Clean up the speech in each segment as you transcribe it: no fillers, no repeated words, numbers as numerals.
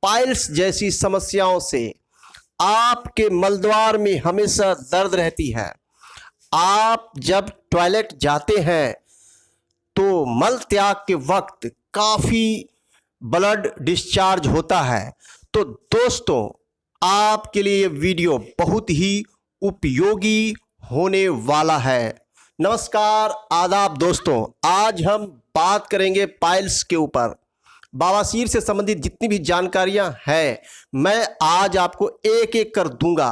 Piles जैसी समस्याओं से आपके मलद्वार में हमेशा दर्द रहती है। आप जब टॉयलेट जाते हैं तो मल त्याग के वक्त काफ़ी ब्लड डिस्चार्ज होता है। तो दोस्तों, आपके लिए ये वीडियो बहुत ही उपयोगी होने वाला है। नमस्कार, आदाब दोस्तों। आज हम बात करेंगे पाइल्स के ऊपर। बवासीर से संबंधित जितनी भी जानकारियां हैं मैं आज आपको एक एक कर दूंगा।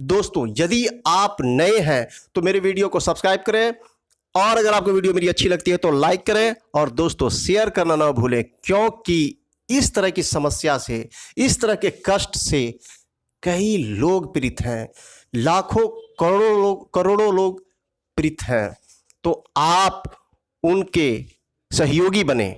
दोस्तों, यदि आप नए हैं तो मेरे वीडियो को सब्सक्राइब करें और अगर आपको वीडियो मेरी अच्छी लगती है तो लाइक करें और दोस्तों शेयर करना ना भूलें, क्योंकि इस तरह की समस्या से, इस तरह के कष्ट से कई लोग पीड़ित हैं। लाखों करोड़ों लोग पीड़ित हैं। तो आप उनके सहयोगी बने,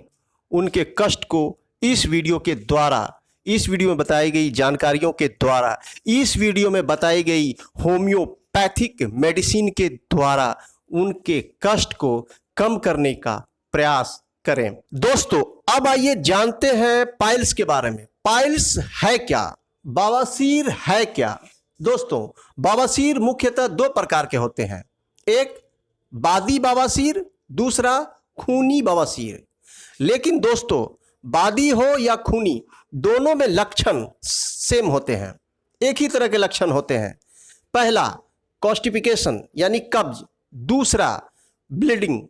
उनके कष्ट को इस वीडियो के द्वारा, इस वीडियो में बताई गई जानकारियों के द्वारा, इस वीडियो में बताई गई होम्योपैथिक मेडिसिन के द्वारा उनके कष्ट को कम करने का प्रयास करें। दोस्तों, अब आइए जानते हैं पाइल्स के बारे में। पाइल्स है क्या? बवासीर है क्या? दोस्तों, बवासीर मुख्यतः दो प्रकार के होते हैं। एक बादी बवासीर, दूसरा खूनी बवासीर। लेकिन दोस्तों, बादी हो या खूनी, दोनों में लक्षण सेम होते हैं, एक ही तरह के लक्षण होते हैं। पहला कॉन्स्टिपेशन यानी कब्ज, दूसरा ब्लीडिंग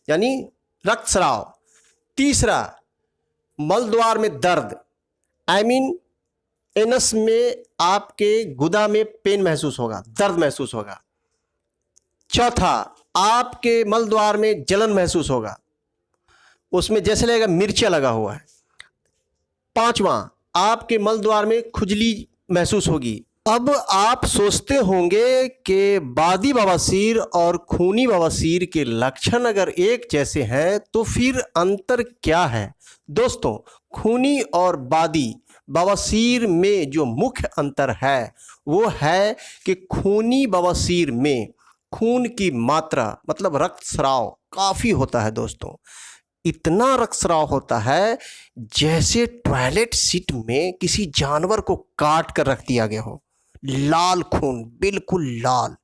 यानी रक्तस्राव, तीसरा मलद्वार में दर्द, एनस में आपके गुदा में पेन महसूस होगा, दर्द महसूस होगा। चौथा, आपके मलद्वार में जलन महसूस होगा, उसमें जैसे लगेगा मिर्चा लगा हुआ है। पांचवा, आपके मलद्वार में खुजली महसूस होगी। अब आप सोचते होंगे कि बादी बवासीर और खूनी बवासीर के लक्षण अगर एक जैसे हैं तो फिर अंतर क्या है? दोस्तों, खूनी और बादी बवासीर में जो मुख्य अंतर है वो है कि खूनी बवासीर में खून की मात्रा मतलब रक्तस्राव काफ़ी होता है। दोस्तों, इतना रक्तस्राव होता है जैसे टॉयलेट सीट में किसी जानवर को काट कर रख दिया गया हो। लाल खून, बिल्कुल लाल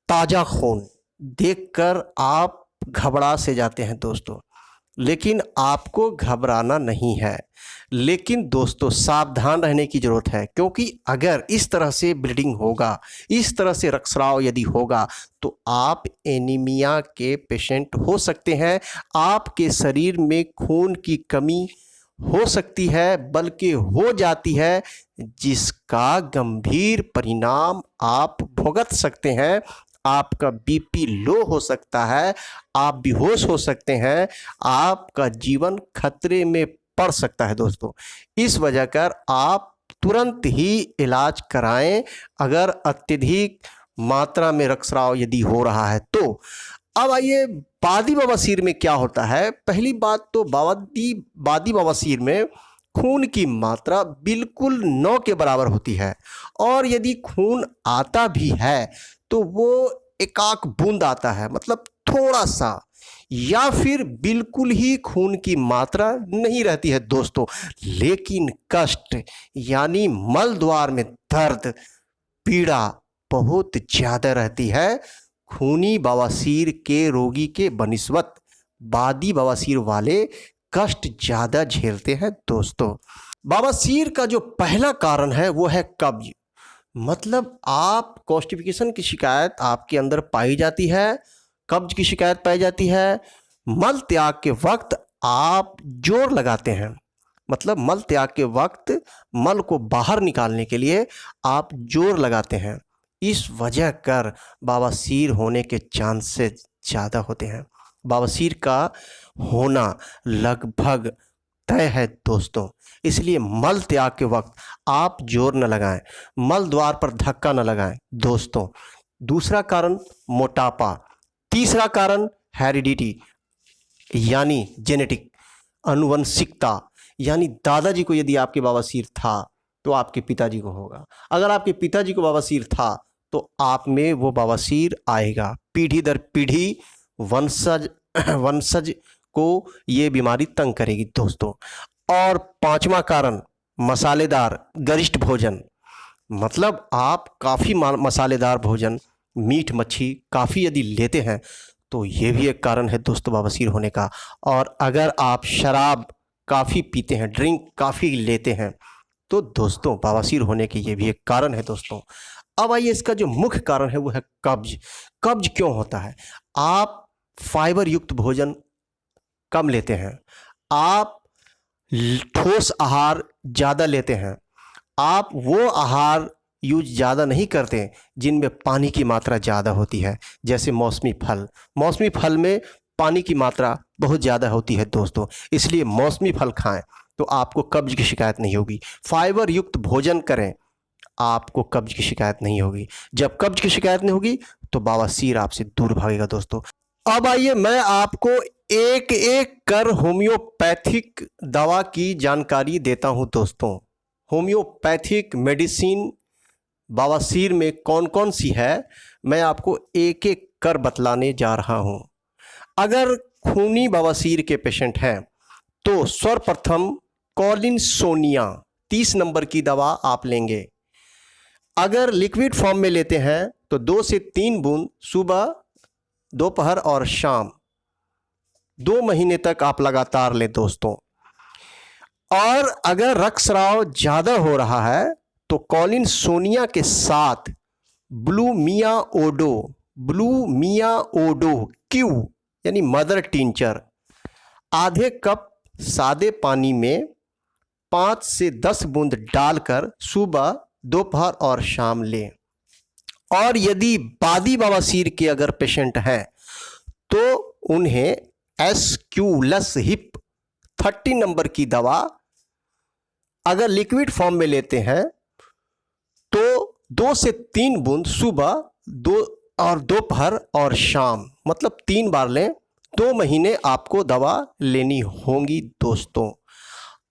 ताज़ा खून देखकर आप घबरा से जाते हैं दोस्तों। लेकिन आपको घबराना नहीं है। लेकिन दोस्तों, सावधान रहने की ज़रूरत है, क्योंकि अगर इस तरह से ब्लीडिंग होगा, इस तरह से रक्तस्राव यदि होगा तो आप एनीमिया के पेशेंट हो सकते हैं। आपके शरीर में खून की कमी हो सकती है, बल्कि हो जाती है, जिसका गंभीर परिणाम आप भुगत सकते हैं। आपका बीपी लो हो सकता है, आप बेहोश हो सकते हैं, आपका जीवन खतरे में पड़ सकता है। दोस्तों, इस वजह कर आप तुरंत ही इलाज कराएं अगर अत्यधिक मात्रा में रक्तस्राव यदि हो रहा है तो। अब आइए बादी बवासीर में क्या होता है। पहली बात तो बादी बवासीर में खून की मात्रा बिल्कुल 9 के बराबर होती है, और यदि खून आता भी है तो वो एकाक बूंद आता है, मतलब थोड़ा सा, या फिर बिल्कुल ही खून की मात्रा नहीं रहती है दोस्तों। लेकिन कष्ट यानी मलद्वार में दर्द, पीड़ा बहुत ज़्यादा रहती है खूनी बवासीर के रोगी के बनिस्बत बादी बवासीर वाले कष्ट ज़्यादा झेलते हैं। दोस्तों, बवासीर का जो पहला कारण है वो है कब्ज, मतलब आप कॉन्स्टिपेशन की शिकायत आपके अंदर पाई जाती है, कब्ज की शिकायत पाई जाती है। मल त्याग के वक्त आप जोर लगाते हैं, मतलब मल त्याग के वक्त मल को बाहर निकालने के लिए आप जोर लगाते हैं। इस वजह कर बवासीर होने के चांसेस ज़्यादा होते हैं। बवासीर का होना लगभग तय है दोस्तों। इसलिए मल त्याग के वक्त आप जोर न लगाएं, मल द्वार पर धक्का न लगाएं दोस्तों। दूसरा कारण मोटापा, तीसरा कारण हेरिडिटी यानी जेनेटिक, अनुवंशिकता, यानी दादाजी को यदि आपके बवासीर था तो आपके पिताजी को होगा, अगर आपके पिताजी को बवासीर था तो आप में वो बवासीर आएगा। पीढ़ी दर पीढ़ी वंशज को ये बीमारी तंग करेगी दोस्तों। और पांचवा कारण मसालेदार गरिष्ठ भोजन, मतलब आप काफ़ी मसालेदार भोजन, मीट मच्छी काफ़ी यदि लेते हैं तो ये भी एक कारण है दोस्तों बवासीर होने का। और अगर आप शराब काफ़ी पीते हैं, ड्रिंक काफ़ी लेते हैं, तो दोस्तों बवासीर होने के ये भी एक कारण है दोस्तों। अब आइए इसका जो मुख्य कारण है वो है कब्ज। कब्ज क्यों होता है? आप फाइबर युक्त भोजन कम लेते हैं, आप ठोस आहार ज़्यादा लेते हैं, आप वो आहार यूज ज़्यादा नहीं करते जिनमें पानी की मात्रा ज़्यादा होती है, जैसे मौसमी फल। मौसमी फल में पानी की मात्रा बहुत ज़्यादा होती है दोस्तों, इसलिए मौसमी फल खाएं तो आपको कब्ज की शिकायत नहीं होगी। फाइबर युक्त भोजन करें, आपको कब्ज की शिकायत नहीं होगी। जब कब्ज की शिकायत नहीं होगी तो बवासीर आपसे दूर भागेगा दोस्तों। अब आइए मैं आपको एक एक कर होम्योपैथिक दवा की जानकारी देता हूं दोस्तों। होम्योपैथिक मेडिसिन बवासीर में कौन कौन सी है, मैं आपको एक एक कर बतलाने जा रहा हूं। अगर खूनी बवासीर के पेशेंट हैं तो सर्वप्रथम कॉलिनसोनिया 30 नंबर की दवा आप लेंगे। अगर लिक्विड फॉर्म में लेते हैं तो 2 से 3 बूंद सुबह, दोपहर और शाम 2 महीने तक आप लगातार लें दोस्तों। और अगर रक्तस्राव ज़्यादा हो रहा है तो कॉलिनसोनिया के साथ ब्लूमियाओडो क्यू यानी मदर टिंचर आधे कप सादे पानी में 5 से 10 बूंद डालकर सुबह, दोपहर और शाम लें। और यदि बादी बवासीर के अगर पेशेंट हैं तो उन्हें एस्क्यूलस हिप 30 नंबर की दवा अगर लिक्विड फॉर्म में लेते हैं तो 2 से 3 बूंद सुबह, दोपहर और शाम, मतलब 3 बार लें। 2 महीने आपको दवा लेनी होगी दोस्तों।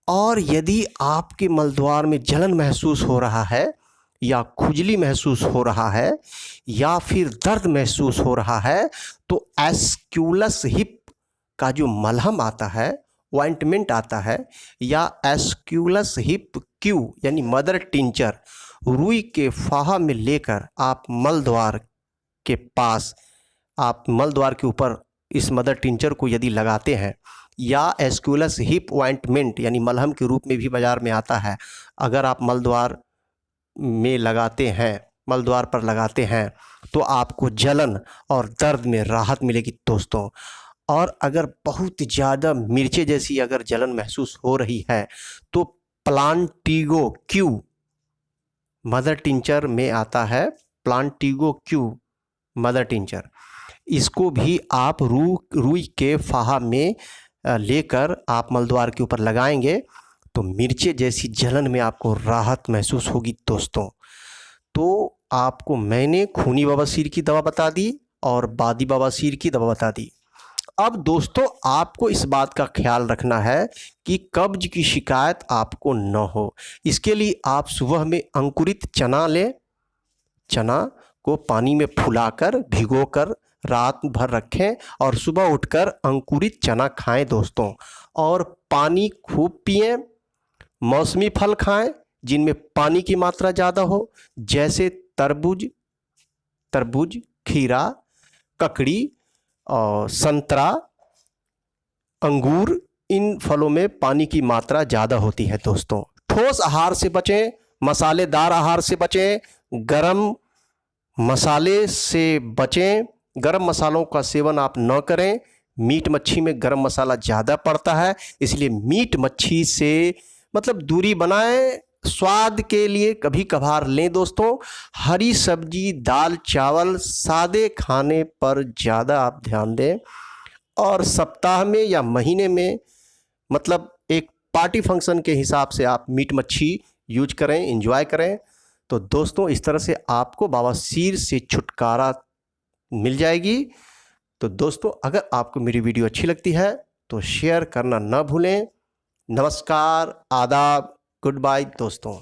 और यदि आपके मलद्वार में जलन महसूस हो रहा है या खुजली महसूस हो रहा है या फिर दर्द महसूस हो रहा है तो एस्क्यूलस हिप का जो मलहम आता है, ऑइंटमेंट आता है, या एस्क्यूलस हिप क्यू यानी मदर टिंचर रुई के फाहा में लेकर आप मलद्वार के पास, आप मलद्वार के ऊपर इस मदर टिंचर को यदि लगाते हैं, या एस्क्यूलस हिप ऑइंटमेंट यानी मलहम के रूप में भी बाज़ार में आता है, अगर आप मलद्वार में लगाते हैं, मलद्वार पर लगाते हैं तो आपको जलन और दर्द में राहत मिलेगी दोस्तों। और अगर बहुत ज़्यादा मिर्चे जैसी अगर जलन महसूस हो रही है तो प्लांटिगो क्यू मदर टिंचर में आता है, प्लांटिगो क्यू मदर टिंचर, इसको भी आप रुई के फाहा में लेकर आप मलद्वार के ऊपर लगाएंगे तो मिर्चे जैसी जलन में आपको राहत महसूस होगी दोस्तों। तो आपको मैंने खूनी बवासीर की दवा बता दी और बादी बवासीर की दवा बता दी। अब दोस्तों आपको इस बात का ख्याल रखना है कि कब्ज की शिकायत आपको न हो। इसके लिए आप सुबह में अंकुरित चना लें, चना को पानी में फुलाकर भिगोकर रात भर रखें और सुबह उठकर अंकुरित चना खाएं दोस्तों। और पानी खूब पिएं, मौसमी फल खाएं जिनमें पानी की मात्रा ज़्यादा हो, जैसे तरबूज, खीरा, ककड़ी और संतरा, अंगूर, इन फलों में पानी की मात्रा ज़्यादा होती है दोस्तों। ठोस आहार से बचें, मसालेदार आहार से बचें, गरम मसाले से बचें, गरम मसालों का सेवन आप न करें। मीट मच्छी में गरम मसाला ज़्यादा पड़ता है, इसलिए मीट मच्छी से मतलब दूरी बनाएं। स्वाद के लिए कभी कभार लें दोस्तों। हरी सब्जी, दाल, चावल, सादे खाने पर ज़्यादा आप ध्यान दें। और सप्ताह में या महीने में मतलब एक पार्टी फंक्शन के हिसाब से आप मीट मच्छी यूज करें, एंजॉय करें। तो दोस्तों इस तरह से आपको बवासीर से छुटकारा मिल जाएगी। तो दोस्तों अगर आपको मेरी वीडियो अच्छी लगती है तो शेयर करना ना भूलें। नमस्कार, आदाब, गुड बाय दोस्तों।